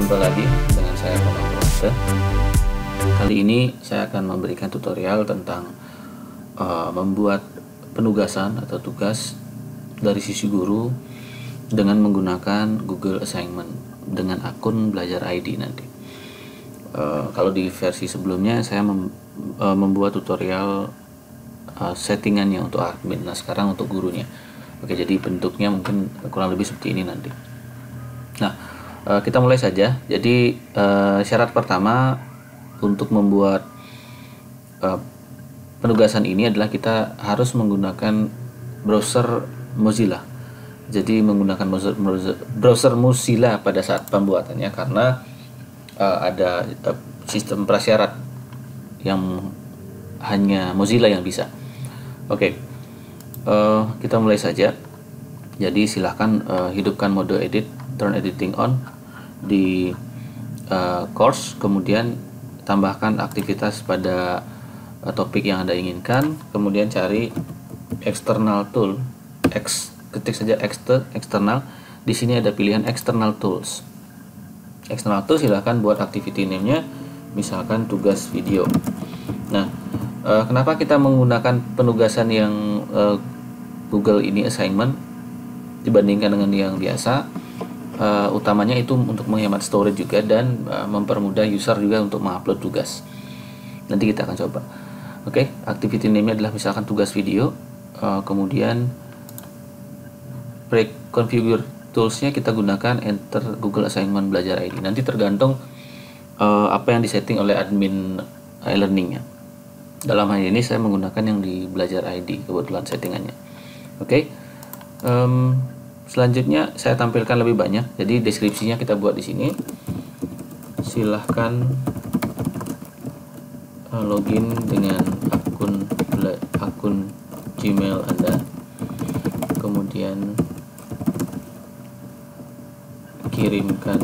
Jumpa lagi dengan saya Bambang Purwanta. Kali ini saya akan memberikan tutorial tentang membuat penugasan atau tugas dari sisi guru dengan menggunakan Google Assignment dengan akun Belajar ID nanti. Kalau di versi sebelumnya saya membuat tutorial settingannya untuk admin. Nah, sekarang untuk gurunya. Oke, jadi bentuknya mungkin kurang lebih seperti ini nanti. Nah, kita mulai saja. Jadi syarat pertama untuk membuat penugasan ini adalah kita harus menggunakan browser Mozilla. Jadi menggunakan browser Mozilla pada saat pembuatannya, karena ada sistem prasyarat yang hanya Mozilla yang bisa. Oke, kita mulai saja. Jadi silahkan hidupkan mode edit, turn editing on di course, kemudian tambahkan aktivitas pada topik yang Anda inginkan, kemudian cari external tool, ketik saja external. Di sini ada pilihan external tools. External tools silahkan buat activity name-nya, misalkan tugas video. Nah, kenapa kita menggunakan penugasan yang Google ini assignment dibandingkan dengan yang biasa? Utamanya itu untuk menghemat storage juga dan mempermudah user juga untuk mengupload tugas. Nanti kita akan coba. Oke, activity name-nya adalah misalkan tugas video. Kemudian pre-configure tools-nya kita gunakan enter Google Assignment Belajar ID. Nanti tergantung apa yang disetting oleh admin e-learning-nya. Dalam hal ini saya menggunakan yang di Belajar ID kebetulan settingannya. Oke. Selanjutnya saya tampilkan lebih banyak. Jadi deskripsinya kita buat di sini. Silahkan login dengan akun Gmail Anda. Kemudian kirimkan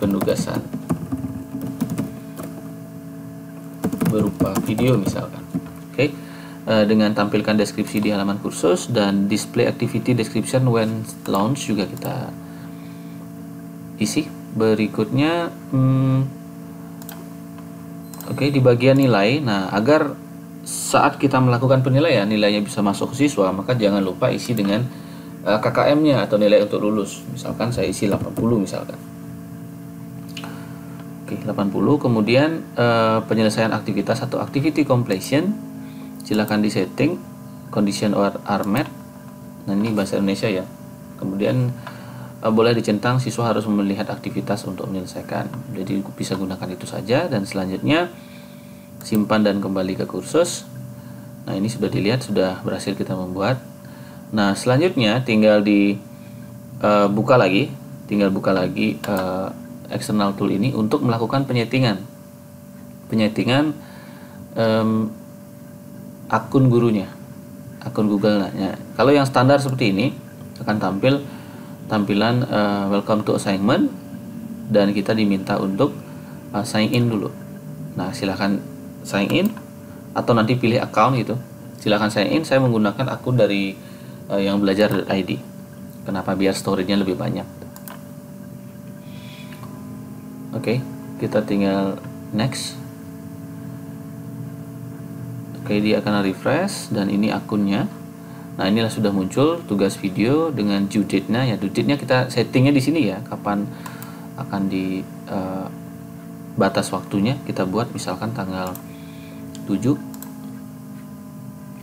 penugasan berupa video misalkan. Oke. Dengan tampilkan deskripsi di halaman kursus dan display activity description when launch juga kita isi. Berikutnya oke, di bagian nilai. Nah, agar saat kita melakukan penilaian nilainya bisa masuk ke siswa, maka jangan lupa isi dengan KKM-nya atau nilai untuk lulus. Misalkan saya isi 80 misalkan. Oke, 80. Kemudian penyelesaian aktivitas atau activity completion silahkan disetting condition are met. Nah, ini bahasa Indonesia ya. Kemudian boleh dicentang siswa harus melihat aktivitas untuk menyelesaikan. Jadi bisa gunakan itu saja. Dan selanjutnya simpan dan kembali ke kursus. Nah, ini sudah dilihat, sudah berhasil kita membuat. Nah, selanjutnya tinggal buka lagi external tool ini untuk melakukan penyetingan akun gurunya, akun Google. Nah, kalau yang standar seperti ini akan tampilan welcome to assignment dan kita diminta untuk sign in dulu. Nah, silahkan sign in atau nanti pilih account gitu. Silahkan sign in. Saya menggunakan akun dari yang Belajar ID. Kenapa? Biar storage-nya lebih banyak. Oke, kita tinggal next. Oke, dia akan refresh dan ini akunnya. Nah, inilah sudah muncul tugas video dengan due date-nya. Ya, due date-nya kita settingnya di sini ya, kapan akan di batas waktunya kita buat misalkan tanggal 7.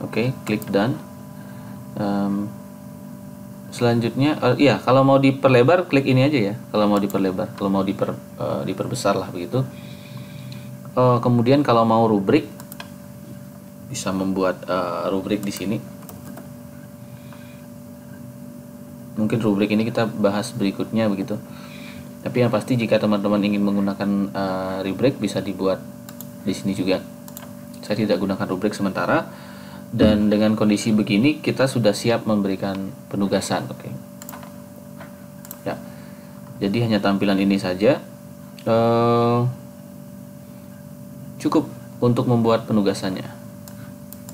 Oke, klik done. Selanjutnya iya, kalau mau diperlebar klik ini aja ya. Kalau mau diperlebar, kalau mau diperbesar lah begitu. Kemudian kalau mau rubrik bisa membuat rubrik di sini. Mungkin rubrik ini kita bahas berikutnya begitu. Tapi yang pasti jika teman-teman ingin menggunakan rubrik bisa dibuat di sini juga. Saya tidak gunakan rubrik sementara. Dan dengan kondisi begini kita sudah siap memberikan penugasan. Oke. Ya. Jadi hanya tampilan ini saja cukup untuk membuat penugasannya.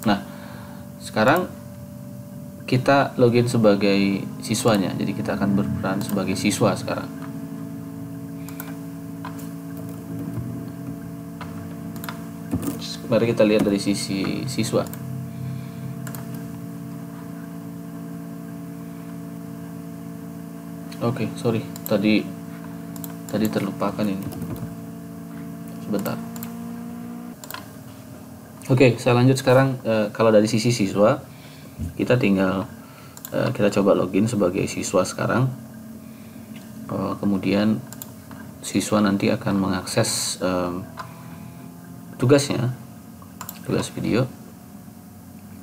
Nah, sekarang kita login sebagai siswanya. Jadi kita akan berperan sebagai siswa sekarang. mari kita lihat dari sisi siswa. Oke, sorry, tadi terlupakan ini. Sebentar. Oke, saya lanjut sekarang. Kalau dari sisi siswa, kita tinggal kita coba login sebagai siswa sekarang. Kemudian siswa nanti akan mengakses tugasnya, tugas video.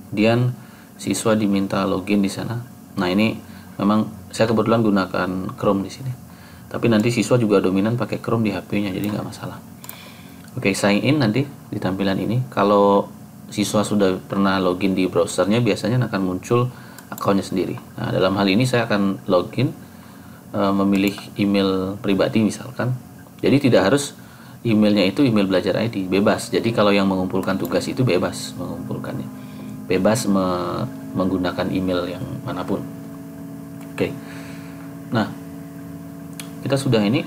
Kemudian siswa diminta login di sana. Nah, ini memang saya kebetulan gunakan Chrome di sini. Tapi nanti siswa juga dominan pakai Chrome di HP-nya, jadi nggak masalah. Oke, sign in nanti di tampilan ini. Kalau siswa sudah pernah login di browsernya, biasanya akan muncul akunnya sendiri. Nah, dalam hal ini saya akan login, memilih email pribadi misalkan. Jadi tidak harus emailnya itu email belajar ID, bebas. Jadi kalau yang mengumpulkan tugas itu bebas mengumpulkannya, bebas menggunakan email yang manapun. Oke. Nah, kita sudah ini.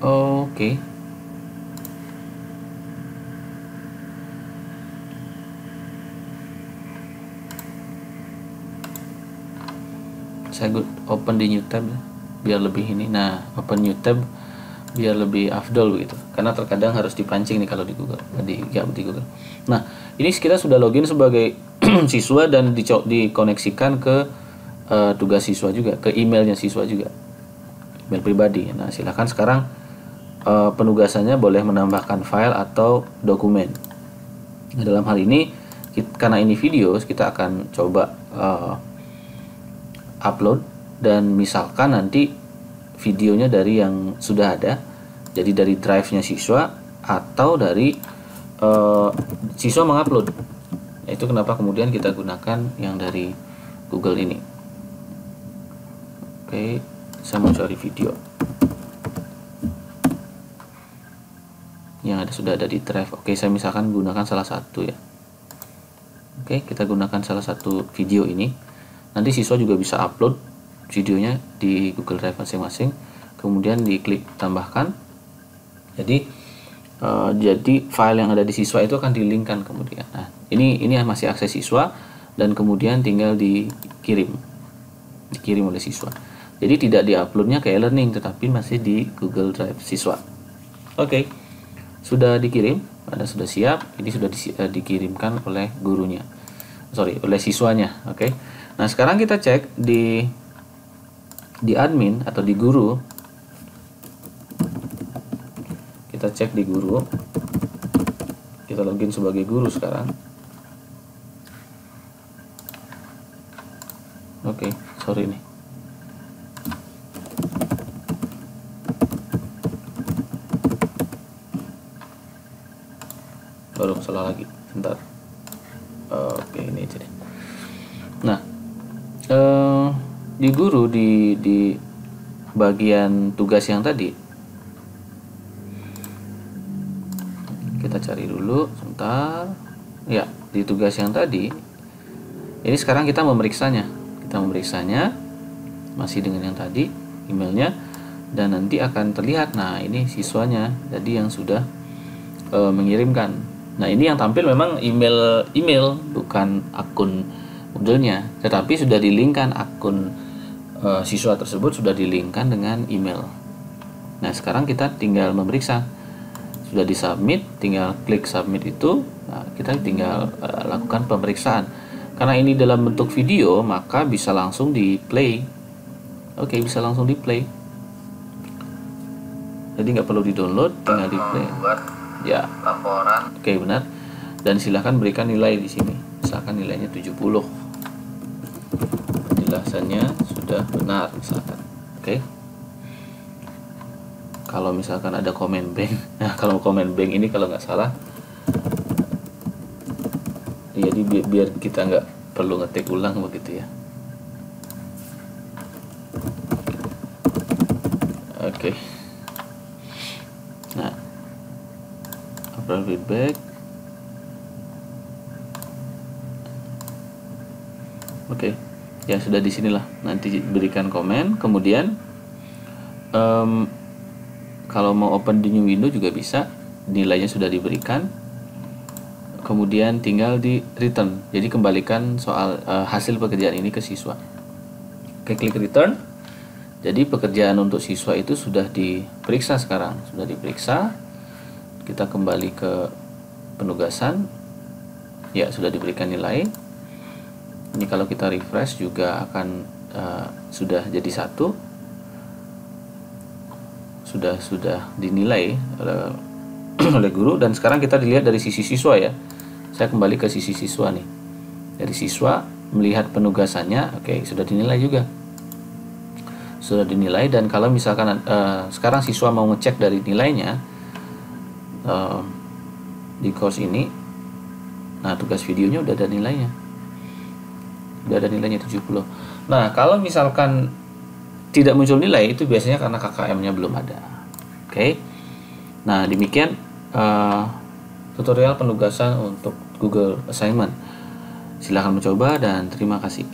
Oke. Saya open di new tab biar lebih ini. Nah, open new tab biar lebih afdol begitu, karena terkadang harus dipancing nih kalau di Google, di Google. Nah, ini kita sudah login sebagai siswa dan dikoneksikan ke tugas siswa juga, ke emailnya siswa juga, email pribadi. Nah, silahkan sekarang penugasannya boleh menambahkan file atau dokumen. Nah, dalam hal ini karena ini video, kita akan coba upload, dan misalkan nanti videonya dari yang sudah ada, jadi dari drive-nya siswa atau dari siswa mengupload. Itu kenapa kemudian kita gunakan yang dari Google ini. Oke, saya mau cari video yang sudah ada di drive. Oke, saya misalkan gunakan salah satu ya. Oke, kita gunakan salah satu video ini. Nanti siswa juga bisa upload videonya di Google Drive masing-masing, kemudian diklik tambahkan. Jadi file yang ada di siswa itu akan dilinkkan kemudian. Nah, ini masih akses siswa dan kemudian tinggal dikirim oleh siswa. Jadi tidak diuploadnya ke e-learning, tetapi masih di Google Drive siswa. Oke, sudah dikirim, Anda sudah siap. Ini sudah dikirimkan oleh gurunya, oleh siswanya. Oke. Nah, sekarang kita cek di admin atau di guru. Kita cek di guru. Kita login sebagai guru sekarang. Oke, sorry nih. Baru salah lagi. Bentar. Oke, ini aja deh. Nah, di guru di bagian tugas yang tadi, kita cari dulu sebentar ya. Di tugas yang tadi ini sekarang kita memeriksanya masih dengan yang tadi emailnya, dan nanti akan terlihat. Nah, ini siswanya tadi yang sudah mengirimkan. Nah, ini yang tampil memang email bukan akun Moodle-nya, tetapi sudah di-link-kan akun siswa tersebut, sudah di-link-kan dengan email. Nah, sekarang kita tinggal memeriksa. Sudah disubmit, tinggal klik submit itu. Nah, kita tinggal lakukan pemeriksaan. Karena ini dalam bentuk video, maka bisa langsung di-play. Oke, bisa langsung di-play. Jadi nggak perlu di-download, tinggal di-play. Ya, laporan. Oke, benar. Dan silahkan berikan nilai di sini. Misalkan nilainya 70. Penjelasannya sudah benar misalkan. Oke. Kalau misalkan ada comment bank, nah kalau comment bank ini kalau nggak salah, jadi biar kita nggak perlu ngetik ulang begitu ya. Oke. Nah, upload feedback. Oke, ya sudah di sinilah. Nanti berikan komen. Kemudian kalau mau open di new window juga bisa. Nilainya sudah diberikan. kemudian tinggal di return. Jadi kembalikan soal hasil pekerjaan ini ke siswa. Oke, klik return. Jadi pekerjaan untuk siswa itu sudah diperiksa sekarang, sudah diperiksa. Kita kembali ke penugasan. Ya, sudah diberikan nilai. Ini kalau kita refresh juga akan sudah jadi 1. Sudah dinilai oleh guru, dan sekarang kita dilihat dari sisi siswa ya. Saya kembali ke sisi siswa nih. Dari siswa melihat penugasannya, oke, sudah dinilai juga. Sudah dinilai, dan kalau misalkan sekarang siswa mau ngecek dari nilainya di course ini, nah tugas videonya udah ada nilainya. Udah ada nilainya 70. Nah, kalau misalkan tidak muncul nilai, itu biasanya karena KKM-nya belum ada. Oke. Nah, demikian tutorial penugasan untuk Google Assignment. Silahkan mencoba dan terima kasih.